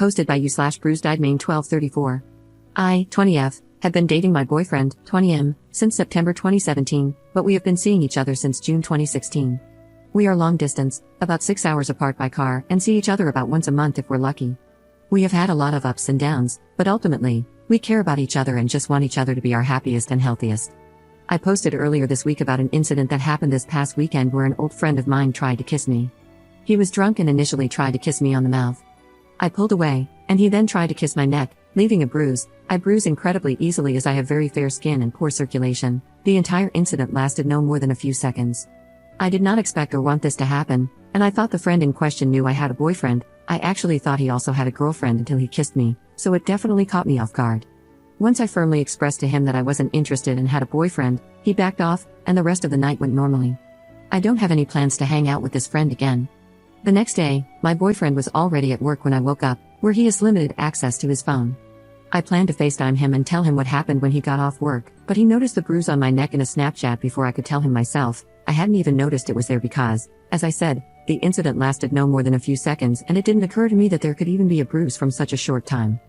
Posted by u/bruisediedmain 1234. I, 20F, have been dating my boyfriend, 20M, since September 2017, but we have been seeing each other since June 2016. We are long distance, about 6 hours apart by car, and see each other about once a month if we're lucky. We have had a lot of ups and downs, but ultimately, we care about each other and just want each other to be our happiest and healthiest. I posted earlier this week about an incident that happened this past weekend where an old friend of mine tried to kiss me. He was drunk and initially tried to kiss me on the mouth. I pulled away, and he then tried to kiss my neck, leaving a bruise. I bruise incredibly easily as I have very fair skin and poor circulation. The entire incident lasted no more than a few seconds. I did not expect or want this to happen, and I thought the friend in question knew I had a boyfriend. I actually thought he also had a girlfriend until he kissed me, so it definitely caught me off guard. Once I firmly expressed to him that I wasn't interested and had a boyfriend, he backed off, and the rest of the night went normally. I don't have any plans to hang out with this friend again. The next day, my boyfriend was already at work when I woke up, where he has limited access to his phone. I planned to FaceTime him and tell him what happened when he got off work, but he noticed the bruise on my neck in a Snapchat before I could tell him myself. I hadn't even noticed it was there because, as I said, the incident lasted no more than a few seconds and it didn't occur to me that there could even be a bruise from such a short time.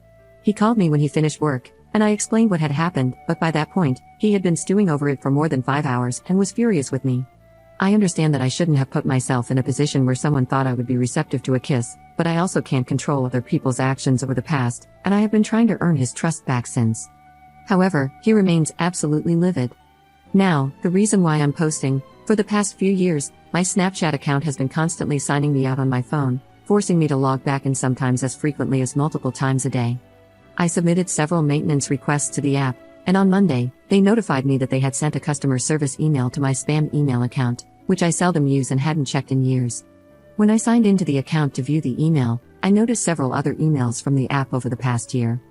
He called me when he finished work, and I explained what had happened, but by that point, he had been stewing over it for more than 5 hours and was furious with me. I understand that I shouldn't have put myself in a position where someone thought I would be receptive to a kiss, but I also can't control other people's actions over the past, and I have been trying to earn his trust back since. However, he remains absolutely livid. Now, the reason why I'm posting: for the past few years, my Snapchat account has been constantly signing me out on my phone, forcing me to log back in sometimes as frequently as multiple times a day. I submitted several maintenance requests to the app, and on Monday, they notified me that they had sent a customer service email to my spam email account, which I seldom use and hadn't checked in years. When I signed into the account to view the email, I noticed several other emails from the app over the past year.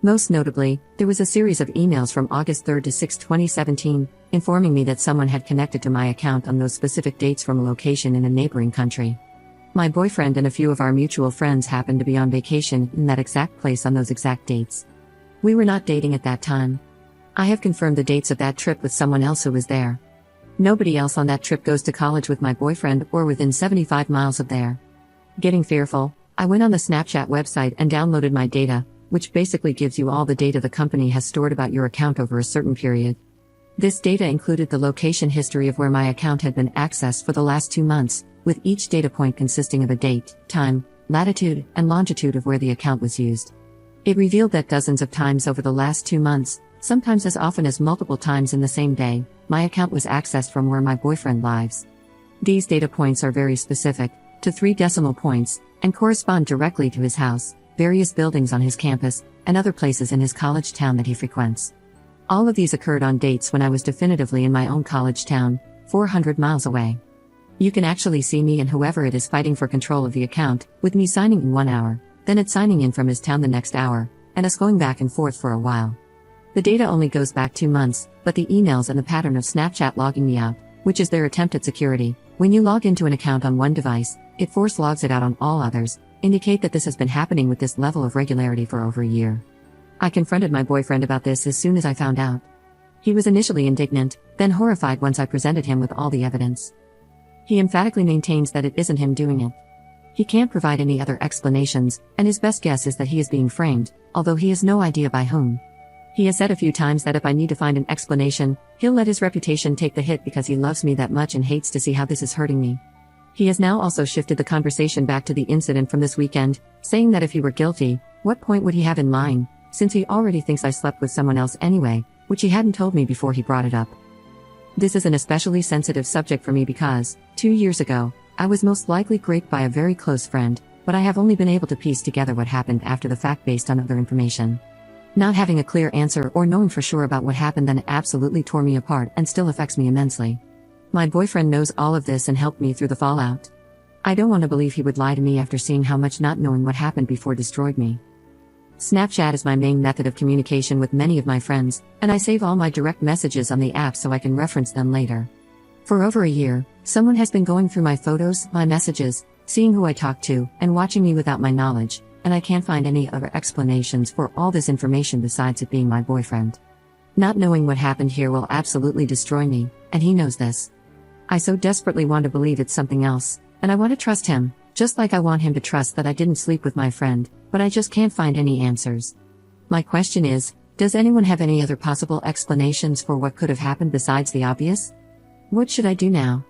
Most notably, there was a series of emails from August 3 to 6, 2017, informing me that someone had connected to my account on those specific dates from a location in a neighboring country. My boyfriend and a few of our mutual friends happened to be on vacation in that exact place on those exact dates. We were not dating at that time. I have confirmed the dates of that trip with someone else who was there. Nobody else on that trip goes to college with my boyfriend or within 75 miles of there. Getting fearful, I went on the Snapchat website and downloaded my data, which basically gives you all the data the company has stored about your account over a certain period. This data included the location history of where my account had been accessed for the last 2 months, with each data point consisting of a date, time, latitude, and longitude of where the account was used. It revealed that dozens of times over the last 2 months, sometimes as often as multiple times in the same day, my account was accessed from where my boyfriend lives. These data points are very specific, to 3 decimal points, and correspond directly to his house, various buildings on his campus, and other places in his college town that he frequents. All of these occurred on dates when I was definitively in my own college town, 400 miles away. You can actually see me and whoever it is fighting for control of the account, with me signing in 1 hour, then it signing in from his town the next hour, and us going back and forth for a while. The data only goes back 2 months, but the emails and the pattern of Snapchat logging me out, which is their attempt at security, when you log into an account on one device, it force logs it out on all others, indicate that this has been happening with this level of regularity for over a year. I confronted my boyfriend about this as soon as I found out. He was initially indignant, then horrified once I presented him with all the evidence. He emphatically maintains that it isn't him doing it. He can't provide any other explanations, and his best guess is that he is being framed, although he has no idea by whom. He has said a few times that if I need to find an explanation, he'll let his reputation take the hit because he loves me that much and hates to see how this is hurting me. He has now also shifted the conversation back to the incident from this weekend, saying that if he were guilty, what point would he have in line, since he already thinks I slept with someone else anyway, which he hadn't told me before he brought it up. This is an especially sensitive subject for me because, 2 years ago, I was most likely raped by a very close friend, but I have only been able to piece together what happened after the fact based on other information. Not having a clear answer or knowing for sure about what happened then absolutely tore me apart and still affects me immensely. My boyfriend knows all of this and helped me through the fallout. I don't want to believe he would lie to me after seeing how much not knowing what happened before destroyed me. Snapchat is my main method of communication with many of my friends, and I save all my direct messages on the app so I can reference them later. For over a year, someone has been going through my photos, my messages, seeing who I talk to, and watching me without my knowledge, and I can't find any other explanations for all this information besides it being my boyfriend. Not knowing what happened here will absolutely destroy me, and he knows this. I so desperately want to believe it's something else, and I want to trust him, Just like I want him to trust that I didn't sleep with my friend, but I just can't find any answers. My question is, does anyone have any other possible explanations for what could have happened besides the obvious? What should I do now?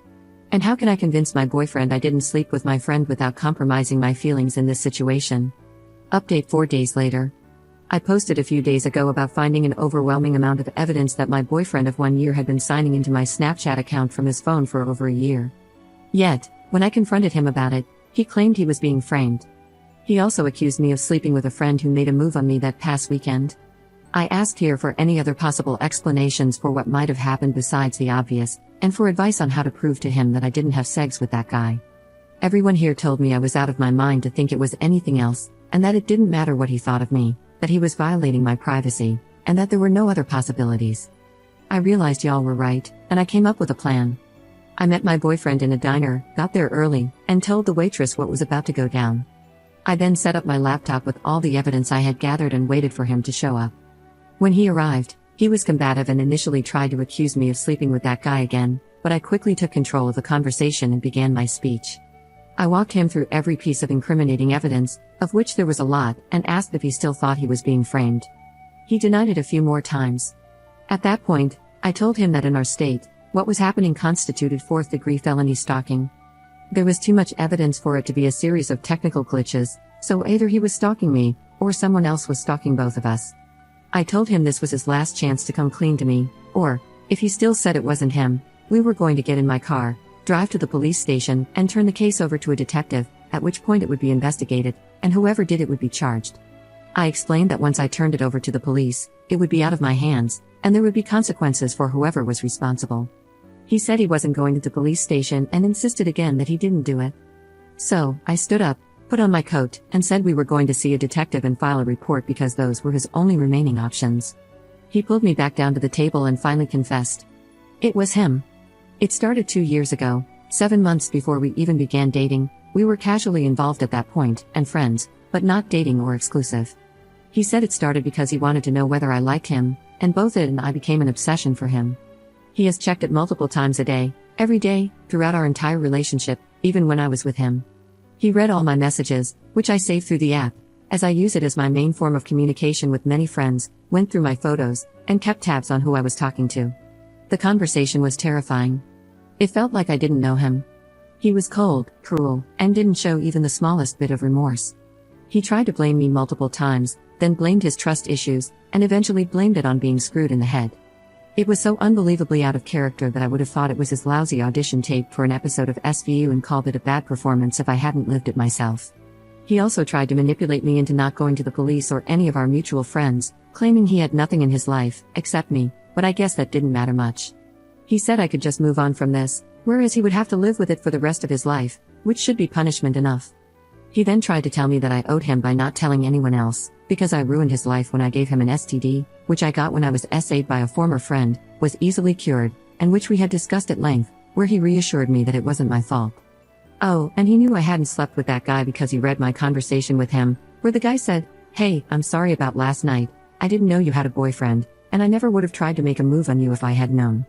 And how can I convince my boyfriend I didn't sleep with my friend without compromising my feelings in this situation? Update 4 days later. I posted a few days ago about finding an overwhelming amount of evidence that my boyfriend of 1 year had been signing into my Snapchat account from his phone for over a year. Yet, when I confronted him about it, he claimed he was being framed. He also accused me of sleeping with a friend who made a move on me that past weekend. I asked here for any other possible explanations for what might have happened besides the obvious, and for advice on how to prove to him that I didn't have sex with that guy. Everyone here told me I was out of my mind to think it was anything else, and that it didn't matter what he thought of me, that he was violating my privacy, and that there were no other possibilities. I realized y'all were right, and I came up with a plan. I met my boyfriend in a diner, got there early, and told the waitress what was about to go down. I then set up my laptop with all the evidence I had gathered and waited for him to show up. When he arrived, he was combative and initially tried to accuse me of sleeping with that guy again, but I quickly took control of the conversation and began my speech. I walked him through every piece of incriminating evidence, of which there was a lot, and asked if he still thought he was being framed. He denied it a few more times. At that point, I told him that in our state, what was happening constituted 4th-degree felony stalking. There was too much evidence for it to be a series of technical glitches, so either he was stalking me, or someone else was stalking both of us. I told him this was his last chance to come clean to me, or, if he still said it wasn't him, we were going to get in my car, drive to the police station, and turn the case over to a detective, at which point it would be investigated, and whoever did it would be charged. I explained that once I turned it over to the police, it would be out of my hands, and there would be consequences for whoever was responsible. He said he wasn't going to the police station and insisted again that he didn't do it. So, I stood up, put on my coat, and said we were going to see a detective and file a report because those were his only remaining options. He pulled me back down to the table and finally confessed. It was him. It started 2 years ago, 7 months before we even began dating. We were casually involved at that point, and friends, but not dating or exclusive. He said it started because he wanted to know whether I liked him, and both it and I became an obsession for him. He has checked it multiple times a day, every day, throughout our entire relationship, even when I was with him. He read all my messages, which I saved through the app, as I use it as my main form of communication with many friends, went through my photos, and kept tabs on who I was talking to. The conversation was terrifying. It felt like I didn't know him. He was cold, cruel, and didn't show even the smallest bit of remorse. He tried to blame me multiple times, then blamed his trust issues, and eventually blamed it on being screwed in the head. It was so unbelievably out of character that I would have thought it was his lousy audition tape for an episode of SVU and called it a bad performance if I hadn't lived it myself. He also tried to manipulate me into not going to the police or any of our mutual friends, claiming he had nothing in his life, except me, but I guess that didn't matter much. He said I could just move on from this, whereas he would have to live with it for the rest of his life, which should be punishment enough. He then tried to tell me that I owed him by not telling anyone else, because I ruined his life when I gave him an STD, which I got when I was SA'd by a former friend, was easily cured, and which we had discussed at length, where he reassured me that it wasn't my fault. Oh, and he knew I hadn't slept with that guy because he read my conversation with him, where the guy said, "Hey, I'm sorry about last night, I didn't know you had a boyfriend, and I never would have tried to make a move on you if I had known."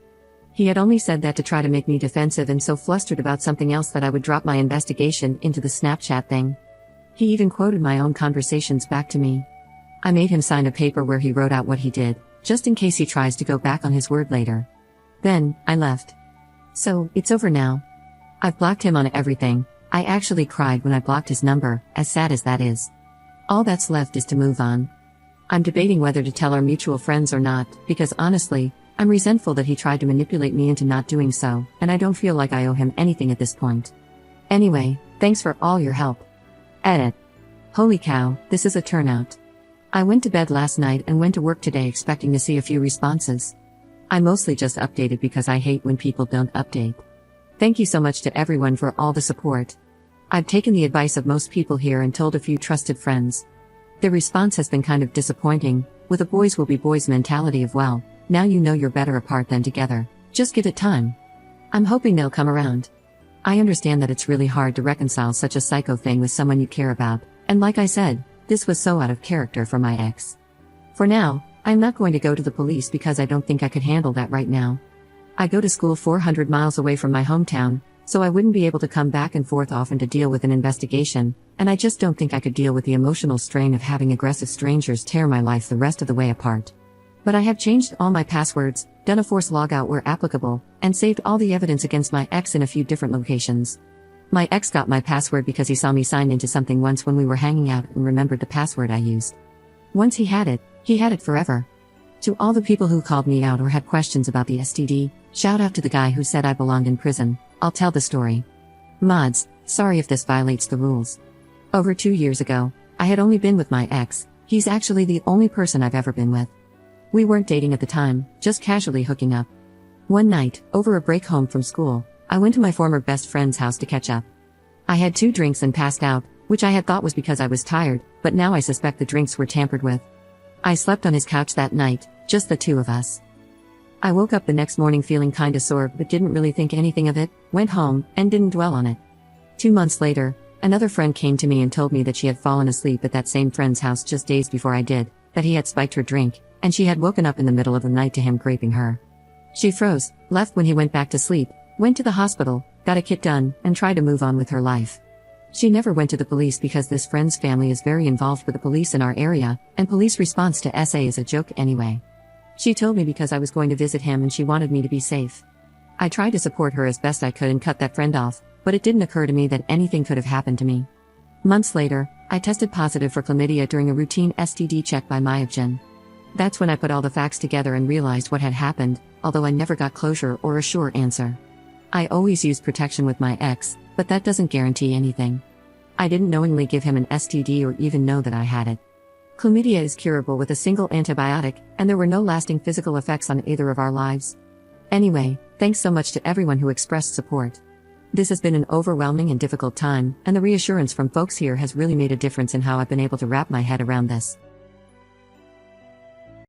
He had only said that to try to make me defensive and so flustered about something else that I would drop my investigation into the Snapchat thing. He even quoted my own conversations back to me. I made him sign a paper where he wrote out what he did, just in case he tries to go back on his word later. Then, I left. So, it's over now. I've blocked him on everything. I actually cried when I blocked his number, as sad as that is. All that's left is to move on. I'm debating whether to tell our mutual friends or not, because honestly, I'm resentful that he tried to manipulate me into not doing so, and I don't feel like I owe him anything at this point. Anyway, thanks for all your help. Edit. Holy cow, this is a turnout. I went to bed last night and went to work today expecting to see a few responses. I mostly just updated because I hate when people don't update. Thank you so much to everyone for all the support. I've taken the advice of most people here and told a few trusted friends. Their response has been kind of disappointing, with a boys will be boys mentality of well, now you know you're better apart than together, just give it time. I'm hoping they'll come around. I understand that it's really hard to reconcile such a psycho thing with someone you care about, and like I said, this was so out of character for my ex. For now, I'm not going to go to the police because I don't think I could handle that right now. I go to school 400 miles away from my hometown, so I wouldn't be able to come back and forth often to deal with an investigation, and I just don't think I could deal with the emotional strain of having aggressive strangers tear my life the rest of the way apart. But I have changed all my passwords, done a forced logout where applicable, and saved all the evidence against my ex in a few different locations. My ex got my password because he saw me sign into something once when we were hanging out and remembered the password I used. Once he had it forever. To all the people who called me out or had questions about the STD, shout out to the guy who said I belonged in prison. I'll tell the story. Mods, sorry if this violates the rules. Over 2 years ago, I had only been with my ex. He's actually the only person I've ever been with. We weren't dating at the time, just casually hooking up. One night, over a break home from school, I went to my former best friend's house to catch up. I had 2 drinks and passed out, which I had thought was because I was tired, but now I suspect the drinks were tampered with. I slept on his couch that night, just the 2 of us. I woke up the next morning feeling kinda sore but didn't really think anything of it, went home, and didn't dwell on it. 2 months later, another friend came to me and told me that she had fallen asleep at that same friend's house just days before I did, that he had spiked her drink, and she had woken up in the middle of the night to him graping her. She froze, left when he went back to sleep, went to the hospital, got a kit done, and tried to move on with her life. She never went to the police because this friend's family is very involved with the police in our area, and police response to SA is a joke anyway. She told me because I was going to visit him and she wanted me to be safe. I tried to support her as best I could and cut that friend off, but it didn't occur to me that anything could have happened to me. Months later, I tested positive for chlamydia during a routine STD check by Myogene. That's when I put all the facts together and realized what had happened, although I never got closure or a sure answer. I always used protection with my ex, but that doesn't guarantee anything. I didn't knowingly give him an STD or even know that I had it. Chlamydia is curable with a single antibiotic, and there were no lasting physical effects on either of our lives. Anyway, thanks so much to everyone who expressed support. This has been an overwhelming and difficult time, and the reassurance from folks here has really made a difference in how I've been able to wrap my head around this.